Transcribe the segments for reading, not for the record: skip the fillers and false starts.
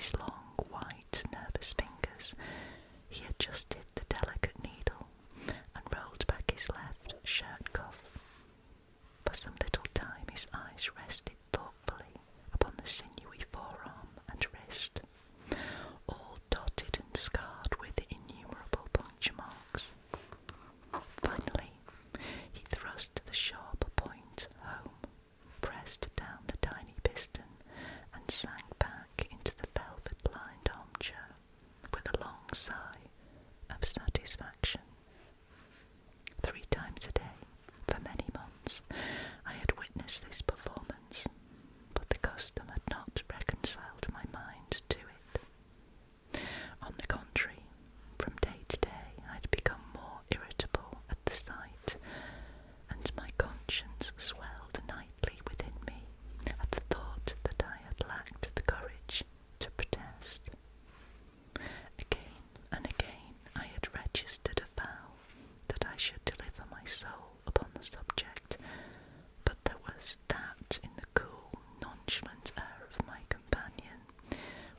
his long, white, nervous fingers, he adjusted the delicate needle and rolled back his left shirt cuff. For some little time his eyes rested thoughtfully upon the sinewy forearm and wrist, all dotted and scarred with innumerable puncture marks. Finally, he thrust the sharp point home, pressed down the tiny piston, and sank back into the velvet-lined armchair with a long sigh of satisfaction. 3 times a day, for many months, I had witnessed this performance, but the custom had not reconciled my mind to it. On the contrary, from day to day I had become more irritable at the sight, and my conscience swelled nightly within me at the thought that I had lacked the courage to protest. Again and again I had registered a vow that I should deliver my soul upon the subject, but there was that in the cool, nonchalant air of my companion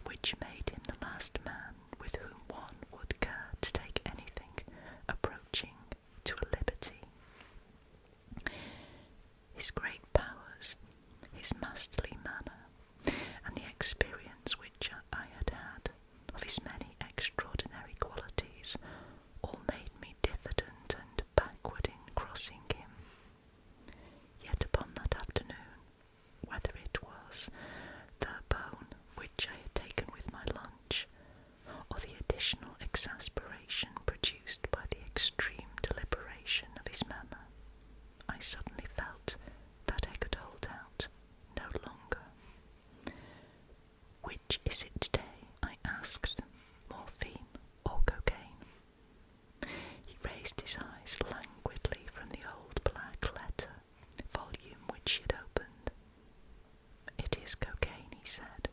which made him the last man with whom one would care to take anything approaching to a liberty. His great powers, his masterly manner, and the experience which I had had of his many extraordinary qualities all made me diffident and backward in crossing him. Yet upon that afternoon, whether it was the bone which I had taken with my lunch, or the additional exasperation produced by the extreme deliberation of his manner, I suddenly felt that I could hold out no longer. "Which is it today?" I asked. "Morphine or cocaine?" He raised his eyes languidly from the old black letter volume which he had opened. "It is cocaine," he said.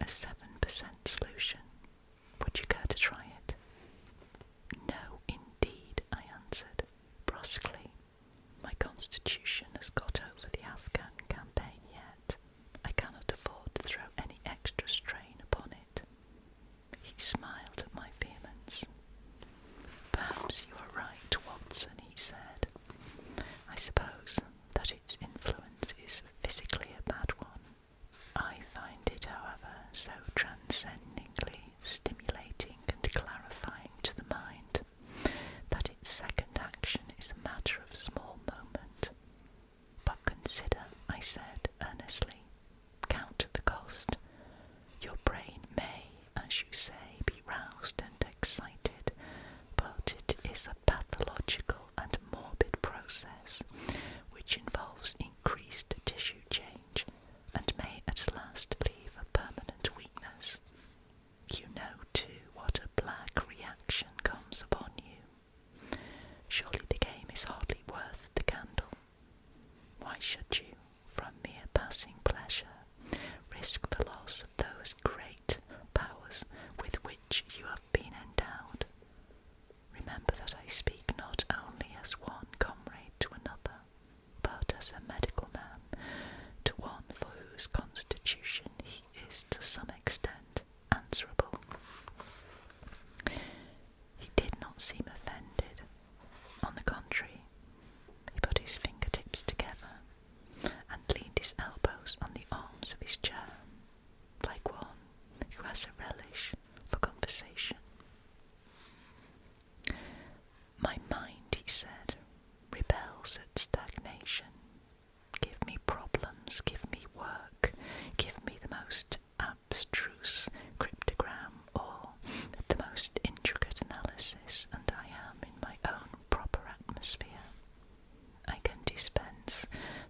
"A 7% solution. Would you care to try it?" "No, indeed," I answered, brusquely. "My constitution has got over the Afghan campaign yet. I cannot afford to throw any extra strain upon it." He smiled at my vehemence. "Perhaps you are right, Watson," he said. "I suppose that its influence is physically a bad one. I find it, however, so transcendingly stimulating and clarifying to the mind that its second action is a matter of small moment. But consider," I said earnestly, "count the cost. Your brain may, as you say, be roused and excited, but it is a pathological and morbid process which involves increased tissue change and may at last leave a permanent weakness. You know, too, what a black reaction comes upon you. Surely the game is hardly worth the candle. Why should you, from mere passing pleasure, risk the loss of those great powers with which you have been endowed? Remember that I speak not only as one comrade to another, but as a medical man to one for whose constitution he is to some extent answerable." He did not seem offended. On the contrary, he put his fingertips together and leaned his elbows on the arms of his chair, like one who has a relish for conversation. "My mind," he said, "rebels at stagnation. Give me problems, give me work, give me the most abstruse cryptogram or the most intricate analysis, and I am in my own proper atmosphere. I can dispense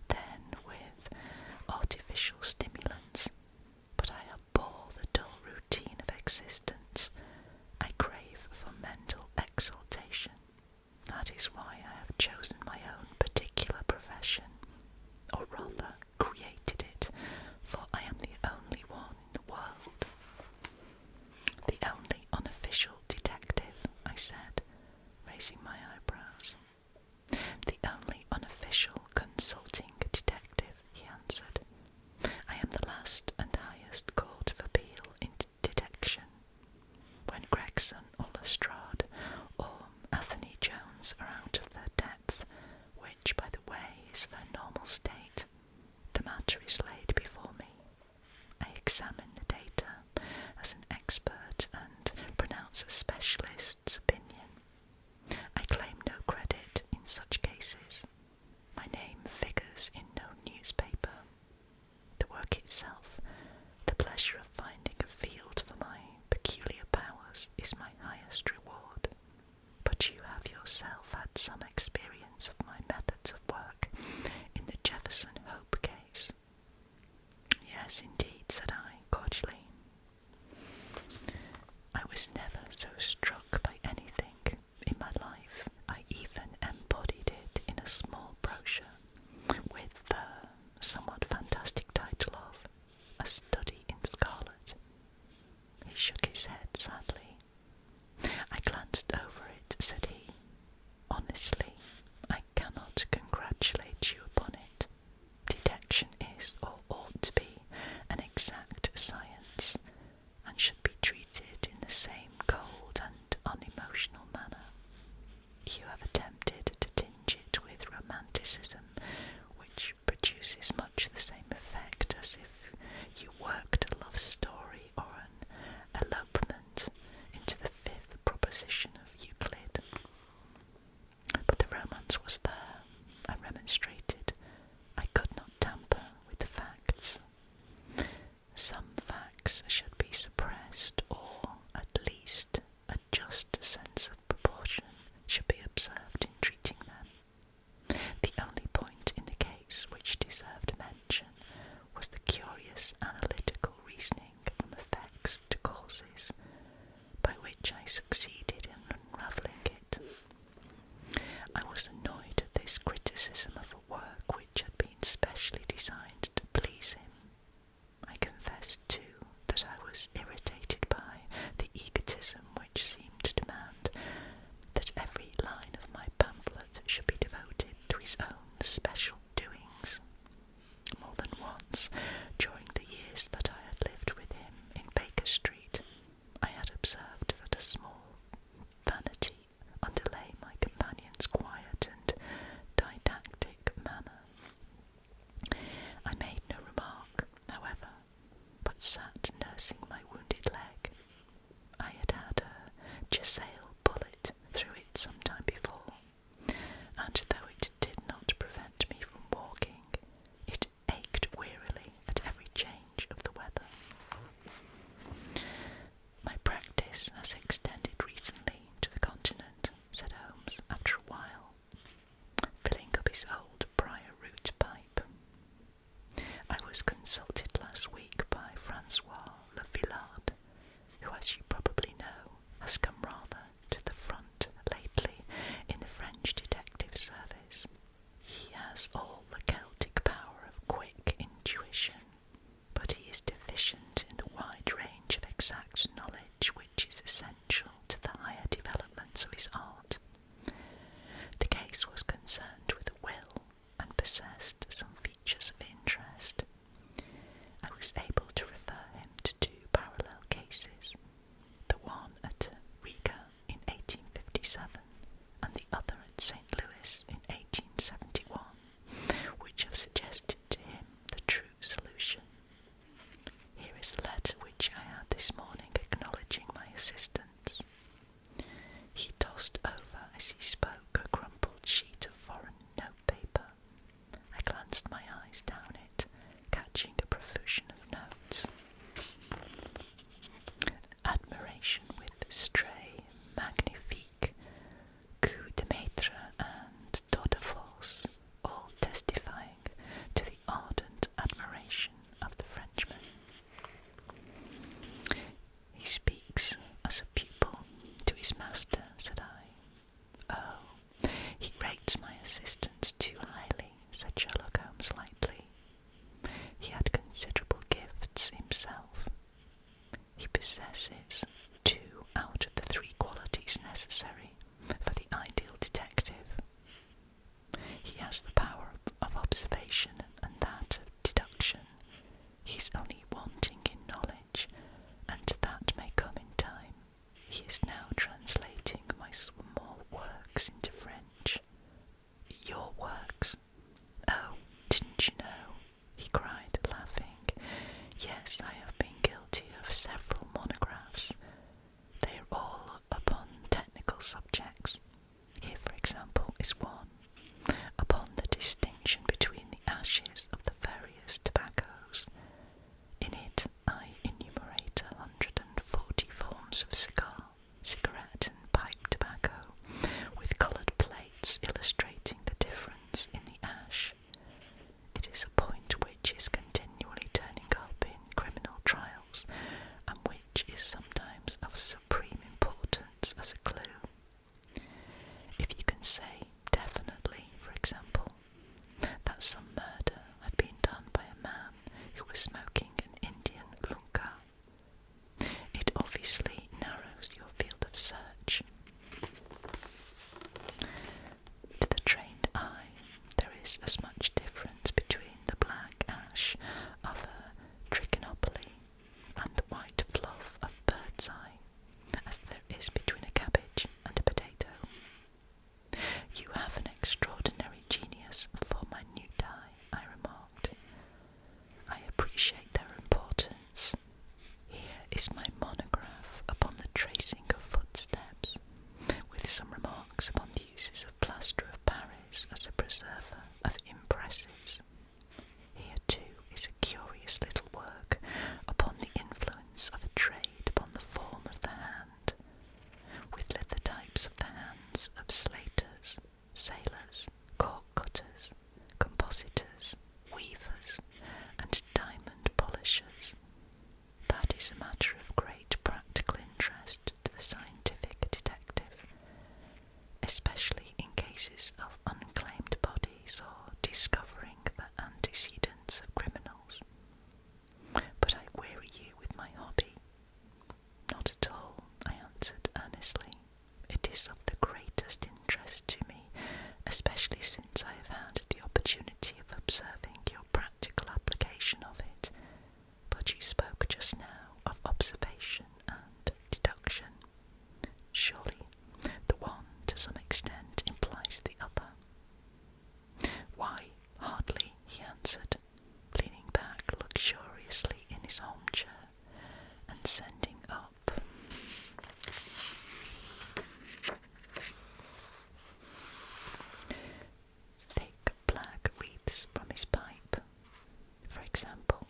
then with artificial stimulants, but I abhor the dull routine of existence. I crave for mental exaltation. That is why I have chosen my own particular profession, or rather created it, for I am the only one in the world." "The only unofficial detective," I said, raising my eyebrows. "The only unofficial consulting detective," he answered. "I am the last and highest court of appeal in was a specialist's opinion. I claim no credit in such cases. My name figures in no newspaper. The work itself, the pleasure of finding a field for my peculiar powers, is my highest reward. But you have yourself had some experience of my methods of work in the Jefferson Hope case. Yes, indeed, said I, cordially. I was never so struck by anything in my life. I even embodied it in a small brochure with the somewhat fantastic title of A Study in Scarlet. He shook his head sadly. I glanced over it, said he. Honestly, I cannot congratulate you upon it. Detection is, or ought to be, an exact science, and should be treated in the same cold and unemotional manner. You have attempted to tinge it with romanticism, which produces much the same effect as if you worked a love story or an elopement into the fifth proposition of Euclid. But the romance was there, I remonstrated. I could not tamper with the facts. Some facts should be suppressed, or at least a just sense of proportion should be observed in treating them. The only point in the case which deserved mention was the curious analytical reasoning from effects to causes, by which I succeeded in unravelling it. I was annoyed at this criticism of a work which had been specially designed to please him. I confess, too, that I was irritated by the egotism which seemed to demand that every line of my pamphlet should be devoted to his own special doings. More than once, during the years that I had lived with him in Baker Street, I had observed that a small vanity underlay my companion's quiet and didactic manner. I made no remark, however, but sat nursing my wounded leg. I had had a Jezail bullet through it some time before, and though it did not prevent me from walking, it ached wearily at every change of the weather. My practice has extended recently to the continent, said Holmes, after a while, filling up his old briar root pipe. I was consulted last week by Francois Le Villard, who, as you probably know, has come rather to the front lately in the French detective service. He has all the Celtic power of quick intuition, but he is deficient in the wide range of exact knowledge which is essential to the higher developments of his art. The case was concerned with a will and possessed some features of interest. I was able to refer him to two parallel cases, the one at Riga in 1857 and the other at St. Louis in 1871, which have suggested to him the true solution. Here is the letter which I had this morning acknowledging my assistance. He tossed over as he spoke a crumpled sheet of foreign notepaper. I glanced my eyes down it, catching a profusion of notes. Admiration with stray, magnifique, coup de maître and tour de force, all testifying to the ardent admiration of the Frenchman. He speaks as a pupil to his master, said I. Oh, he rates my assistance too highly, said Sherlock Holmes lightly. He had considerable gifts himself. He possesses 2 out of the 3 qualities necessary for the ideal detective. He has the power of observation and that of deduction. He is only wanting in knowledge, and that may come in time. He is now translating my small works into French. Your works? Oh, didn't you know? He cried, laughing. Yes, I have been guilty of several monographs. They are all grams of cigarette and pipe tobacco, with coloured plates illustrating the difference in the ash. It is a point which is continually turning up in criminal trials, and which is sometimes of supreme importance as a clue. If you can say definitely, for example, that some murder had been done by a man who was smoking an Indian lunka, it obviously narrows your field of search. To the trained eye, there is as much difference between the black ash of a trichinopoly and the white fluff of bird's eye as there is between a cabbage and a potato. You have an extraordinary genius for minutiae, I remarked. I appreciate their importance. Here is my monograph upon the tracing of footsteps, with some remarks upon the uses of plaster of Paris as a preserver of impressives. Here too is a curious little work upon the influence of a trade upon the form of the hand, with lithotypes of the hands of slaters, sailors, cork cutters, compositors, weavers, and diamond polishers. That is a matter of great practical interest to the scientific detective, especially in cases of unclaimed bodies or discovering the antecedents of criminals. But I weary you with my hobby. Not at all, I answered earnestly. It is of the greatest interest to me, especially since I have had the opportunity of observing your practical application of it. But you spoke just now of observation and deduction. Surely the one to some extent implies the other. Why, hardly, he answered, leaning back luxuriously in his armchair and sending up thick black wreaths from his pipe. For example,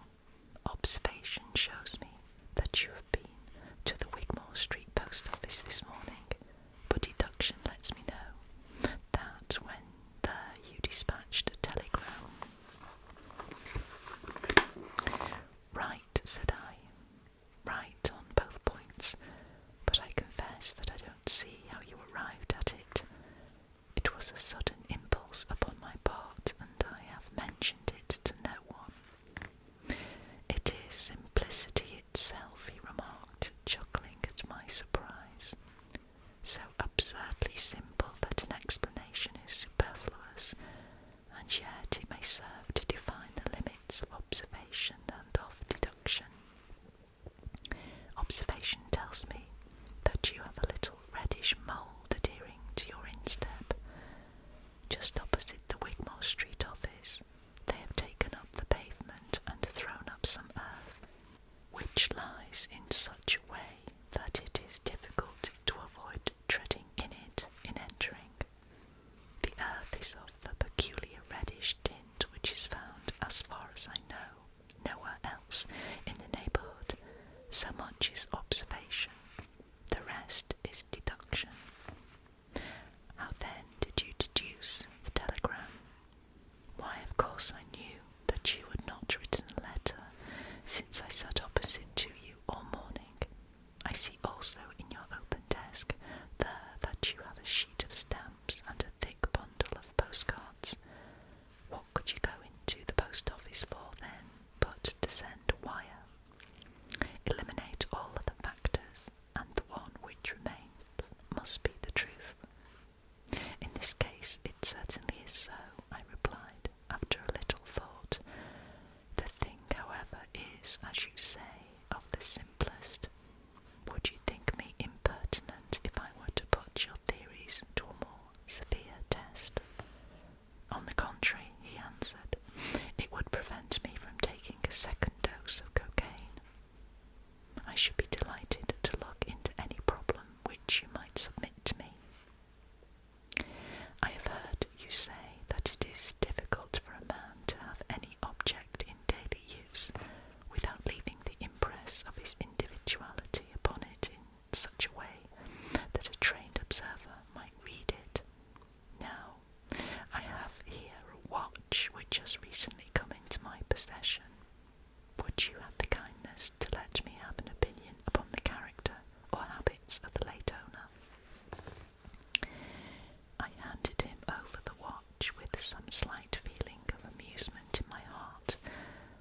observation shows me that you have been to the Wigmore Street post office this morning, but deduction lets me know that when there you dispatched a telegram. Right, said I, right on both points, but I confess that I don't see how you arrived at it. It was a sudden impulse upon my part, and I have mentioned it to no one. It is simplicity itself, he remarked, chuckling at my surprise. So absurdly simple that an explanation is superfluous, and yet it may serve to define the limits of observation and of deduction. Observation tells me that you have a little reddish mould adhering to your instep. Just opposite the Wigmore Street office, they have taken up the pavement and thrown up some earth, which lies in such a way that it is difficult to avoid treading in it in entering. The earth is of the peculiar reddish tint which is found, as far as I know, nowhere else in the neighbourhood. So much is observation, the rest is deduction. How then did you deduce the telegram? Why, of course I knew that you had not written a letter, since I sat opposite to you all morning. I see also in your open desk there that you have a sheet of stamps and a thick bundle of postcards. What could you go into the post office for then, but to send a wire? Eliminate all other factors, and the one which remains must be the truth. In this case it certainly is so, I replied, after a little thought. The thing, however, is, as you say, of the simplest. Would you think me such a way that a trained observer might read it. Now, I have here a watch which has recently come into my possession. Would you have the kindness to let me have an opinion upon the character or habits of the late owner? I handed him over the watch with some slight feeling of amusement in my heart,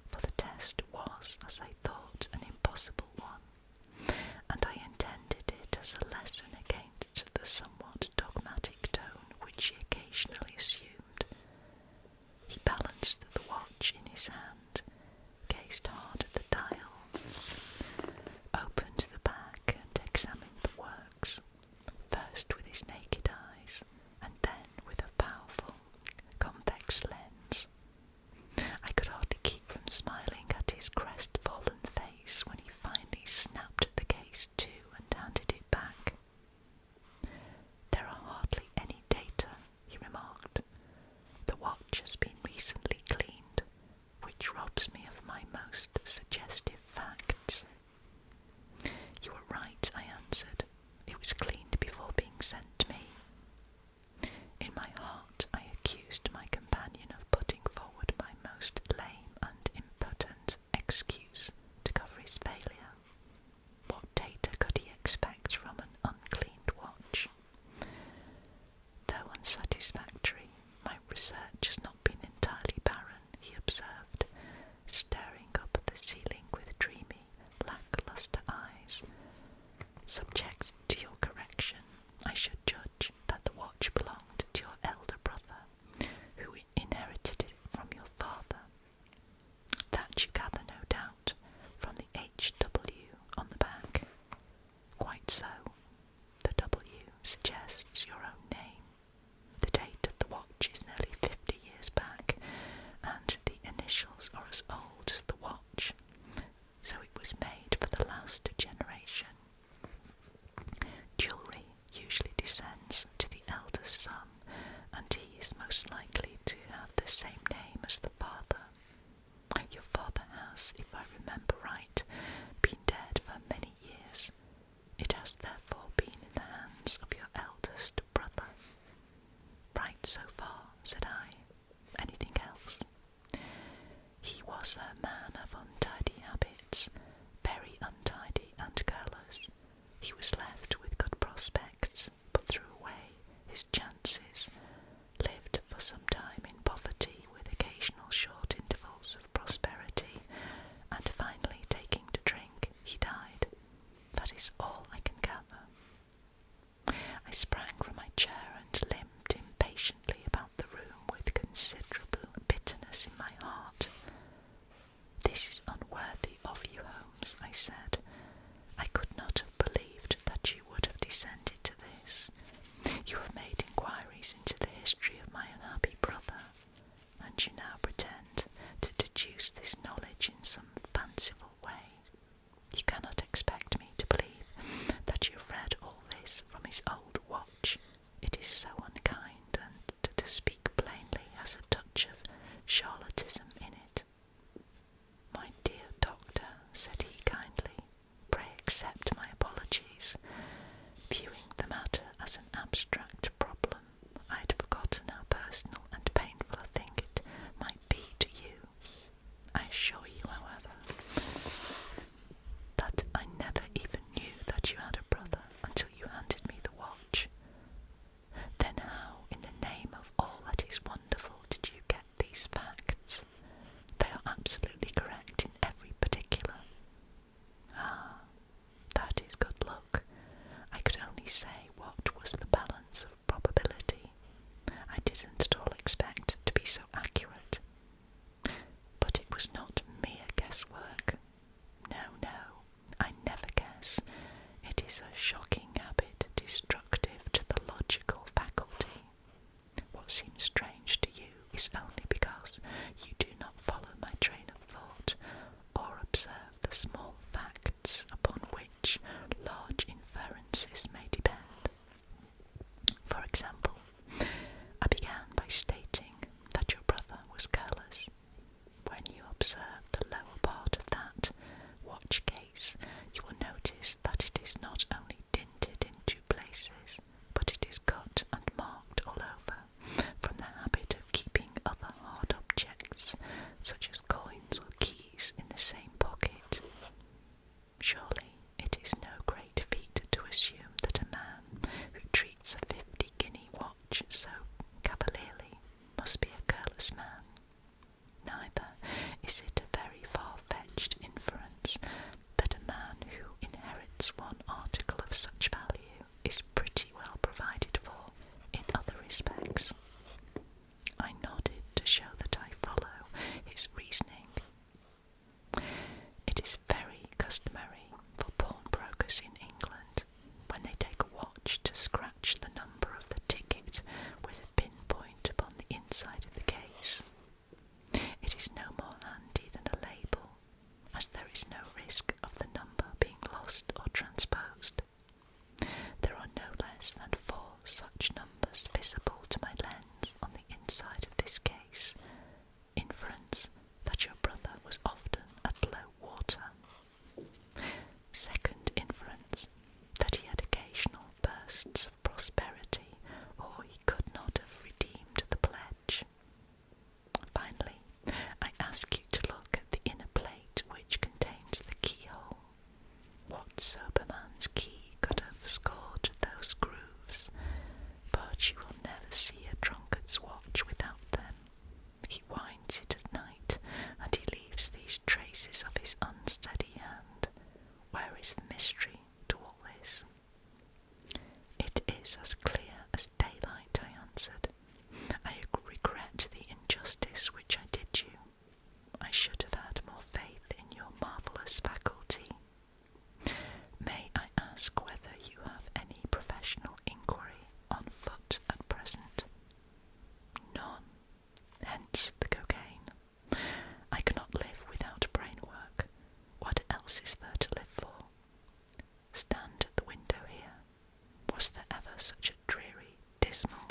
for the test was, as I thought, an impossible one, and I intended it as a lesson against the somewhat dogmatic tone which he occasionally assumed. He balanced the watch in his hand, gazed hard at the dial, opened the back and examined the works, first with his naked eyes, and then with a powerful, convex lens. I could hardly keep from smiling at his crestfallen face when he finally snapped the case to and handed it back. "There are hardly any data," he remarked. "The watch has been recently cleaned, which robs me of my most suggestive facts." "You were right," I answered. "It was cleaned before being sent to me." In my heart I accused my companion of putting forward my most lame and impotent excuse to cover his failure. What data could he expect from an uncleaned watch? "Though unsatisfactory, my research has not been entirely barren," he observed, staring up at the ceiling with dreamy, lacklustre eyes. "Subject to your correction, I should judge that the watch belonged to your elder brother, who inherited it from your father. That you gather, no doubt, from the H.W. on the back." "Quite so. The W suggests your own name. The date of the watch is nearly 50 years back, and the initials are as old as the watch, so it was made for the last generation. Jewellery usually descends to the eldest son, and he is most likely to have the same name as the father. Your father has, if I remember right, been dead for many years. It has therefore been in the hands of your eldest brother." "Right so far," said I. "Anything else?" "He was a man of untidy habits, very untidy and careless. He was left with good prospects, but threw away his chances, lived for some time in poverty with occasional short intervals of prosperity, and finally taking to drink, he died. That is all I can gather." I sprang from my chair and limped impatiently about the room with considerable bitterness in my heart. "This is unworthy of you, Holmes," I said. "I could not have believed that you would have descended to this. You have made inquiries into the history of my unhappy brother, and you now pretend to deduce this knowledge in some fanciful way. You cannot expect me to believe that you have read all this from his old watch. It is so unkind, and, to speak plainly, has a touch of charlatanism in it." "My dear doctor," said he kindly, "pray accept my apologies. Viewing the matter as an abstract problem, I had forgotten how personal and painful a thing it might be to you. I assure you, however, that I never even knew that you had a brother until you handed me the watch. Then how, in the name of all that is wonderful, did you get these facts? They are absolutely correct in every particular." "Ah, that is good luck. I could only say what was the balance of probability. I didn't at all expect to be so accurate. But it was not mere guesswork. No, I never guess. It is a shocking habit destructive to the logical faculty. What seems strange to you is only because you do not follow my train of thought, or observe the small facts upon which large inferences may depend. For example, I began by stating that your brother was careless. When you observe the lower part of that watch case, you will notice that it is not only scratch the number of the ticket with a pinpoint upon the inside of the case. It is no more handy than a label, as there is no risk of the number being lost or transposed. There are no less than 4 such numbers visible to my lens on the inside of this case. Inference that your brother was often at low water. Second inference, that he had occasional bursts of prosperity, or he could not have redeemed the pledge. Finally, I ask you to look at the inner plate which contains the keyhole. What sober man's key could have scored those grooves? But you will never see a drunkard's watch without them. He winds it at night, and he leaves these traces of his unsteady hand. Where is the mystery to all this? It is as clear as daylight, I answered. I regret the injustice which I did you. I should have had more faith in your marvellous faculty. May I ask whether you have any professional inquiry on foot at present? None. Hence the cocaine. I cannot live without brain work. What else is there to live for? Stand at the window here. Was there ever such a dreary, dismal,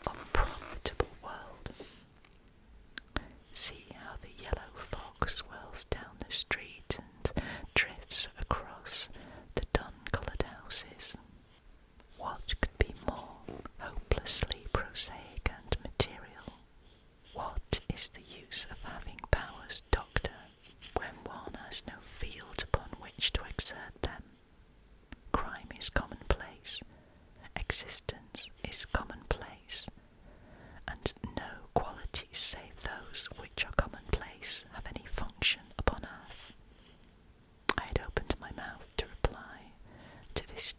unprofitable world? See how the yellow fog swirls down the street and drifts across the dun-coloured houses. What could be more hopelessly prosaic and material? What is the use of having powers, Doctor, when one has no field upon which to exert them? Crime is commonplace, existence is commonplace, and no qualities save those which are commonplace have any function upon earth. I had opened my mouth to reply to this